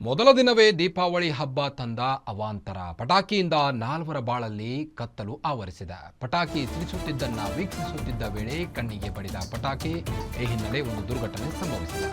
ಮೊದಲ ದಿನವೇ ದೀಪಾವಳಿ ಹಬ್ಬ ತಂದ ಅವಾಂತರ. ಪಟಾಕಿಯಿಂದ ನಾಲ್ವರ ಬಾಳಲ್ಲಿ ಕತ್ತಲು ಆವರಿಸಿದೆ. ಪಟಾಕಿ ಸಿಡಿಸುತ್ತಿದ್ದನ್ನ ವೀಕ್ಷಿಸುತ್ತಿದ್ದ ವೇಳೆ ಕಣ್ಣಿಗೆ ಬಡಿದ ಪಟಾಕಿ. ಈ ಹಿನ್ನೆಲೆ ಒಂದು ದುರ್ಘಟನೆ ಸಂಭವಿಸಿದೆ.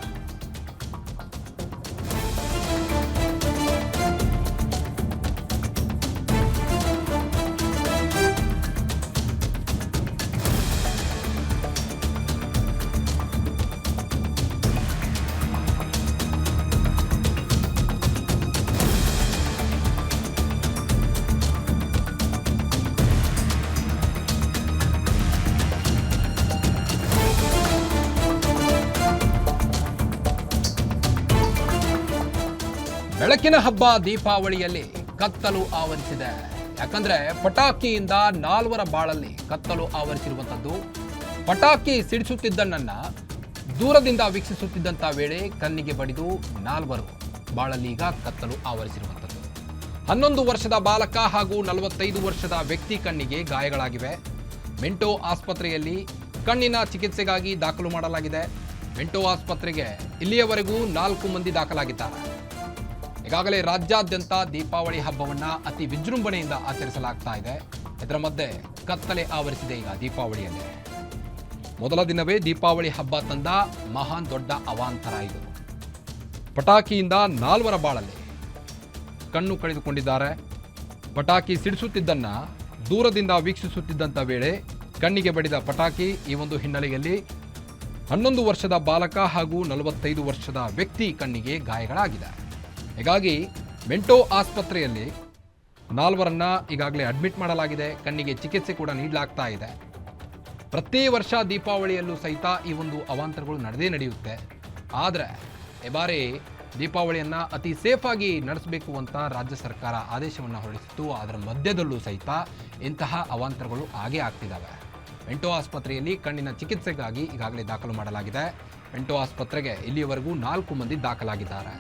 ಬೆಳಕಿನ ಹಬ್ಬ ದೀಪಾವಳಿಯಲ್ಲಿ ಕತ್ತಲು ಆವರಿಸಿದೆ. ಯಾಕಂದ್ರೆ ಪಟಾಕಿಯಿಂದ ನಾಲ್ವರ ಬಾಳಲ್ಲಿ ಕತ್ತಲು ಆವರಿಸಿರುವಂಥದ್ದು. ಪಟಾಕಿ ಸಿಡಿಸುತ್ತಿದ್ದನ್ನ ದೂರದಿಂದ ವೀಕ್ಷಿಸುತ್ತಿದ್ದಂಥ ವೇಳೆ ಕಣ್ಣಿಗೆ ಬಡಿದು ನಾಲ್ವರು ಬಾಳಲ್ಲಿ ಈಗ ಕತ್ತಲು ಆವರಿಸಿರುವಂಥದ್ದು. 11 ವರ್ಷದ ಬಾಲಕ ಹಾಗೂ 45 ವರ್ಷದ ವ್ಯಕ್ತಿ ಕಣ್ಣಿಗೆ ಗಾಯಗಳಾಗಿವೆ. ಮಿಂಟೋ ಆಸ್ಪತ್ರೆಯಲ್ಲಿ ಕಣ್ಣಿನ ಚಿಕಿತ್ಸೆಗಾಗಿ ದಾಖಲು ಮಾಡಲಾಗಿದೆ. ಮಿಂಟೋ ಆಸ್ಪತ್ರೆಗೆ ಇಲ್ಲಿಯವರೆಗೂ 4 ಮಂದಿ ದಾಖಲಾಗಿದ್ದಾರೆ. ಈಗಾಗಲೇ ರಾಜ್ಯಾದ್ಯಂತ ದೀಪಾವಳಿ ಹಬ್ಬವನ್ನ ಅತಿ ವಿಜೃಂಭಣೆಯಿಂದ ಆಚರಿಸಲಾಗ್ತಾ ಇದೆ. ಇದರ ಮಧ್ಯೆ ಕತ್ತಲೆ ಆವರಿಸಿದೆ ಈಗ ದೀಪಾವಳಿಯಲ್ಲಿ. ಮೊದಲ ದಿನವೇ ದೀಪಾವಳಿ ಹಬ್ಬ ತಂದ ಮಹಾನ್ ದೊಡ್ಡ ಅವಾಂತರ ಇದು. ಪಟಾಕಿಯಿಂದ ನಾಲ್ವರ ಬಾಳಲ್ಲಿ ಕಣ್ಣು ಕಳೆದುಕೊಂಡಿದ್ದಾರೆ. ಪಟಾಕಿ ಸಿಡಿಸುತ್ತಿದ್ದನ್ನ ದೂರದಿಂದ ವೀಕ್ಷಿಸುತ್ತಿದ್ದಂಥ ವೇಳೆ ಕಣ್ಣಿಗೆ ಬಡಿದ ಪಟಾಕಿ. ಈ ಒಂದು ಹಿನ್ನೆಲೆಯಲ್ಲಿ 11 ವರ್ಷದ ಬಾಲಕ ಹಾಗೂ 45 ವರ್ಷದ ವ್ಯಕ್ತಿ ಕಣ್ಣಿಗೆ ಗಾಯಗಳಾಗಿದೆ. ಹೀಗಾಗಿ ಮಿಂಟೋ ಆಸ್ಪತ್ರೆಯಲ್ಲಿ ನಾಲ್ವರನ್ನ ಈಗಾಗಲೇ ಅಡ್ಮಿಟ್ ಮಾಡಲಾಗಿದೆ. ಕಣ್ಣಿಗೆ ಚಿಕಿತ್ಸೆ ಕೂಡ ನೀಡಲಾಗ್ತಾ ಇದೆ. ಪ್ರತಿ ವರ್ಷ ದೀಪಾವಳಿಯಲ್ಲೂ ಸಹಿತ ಈ ಒಂದು ಅವಾಂತರಗಳು ನಡೆಯುತ್ತೆ. ಆದರೆ ಈ ಬಾರಿ ದೀಪಾವಳಿಯನ್ನು ಅತಿ ಸೇಫಾಗಿ ನಡೆಸಬೇಕು ಅಂತ ರಾಜ್ಯ ಸರ್ಕಾರ ಆದೇಶವನ್ನು ಹೊರಡಿಸಿತ್ತು. ಅದರ ಮಧ್ಯದಲ್ಲೂ ಸಹಿತ ಇಂತಹ ಅವಾಂತರಗಳು ಆಗೇ ಆಗ್ತಿದ್ದಾವೆ. ಮಿಂಟೋ ಆಸ್ಪತ್ರೆಯಲ್ಲಿ ಕಣ್ಣಿನ ಚಿಕಿತ್ಸೆಗಾಗಿ ಈಗಾಗಲೇ ದಾಖಲು ಮಾಡಲಾಗಿದೆ. ಮಿಂಟೋ ಆಸ್ಪತ್ರೆಗೆ ಇಲ್ಲಿಯವರೆಗೂ 4 ಮಂದಿ ದಾಖಲಾಗಿದ್ದಾರೆ.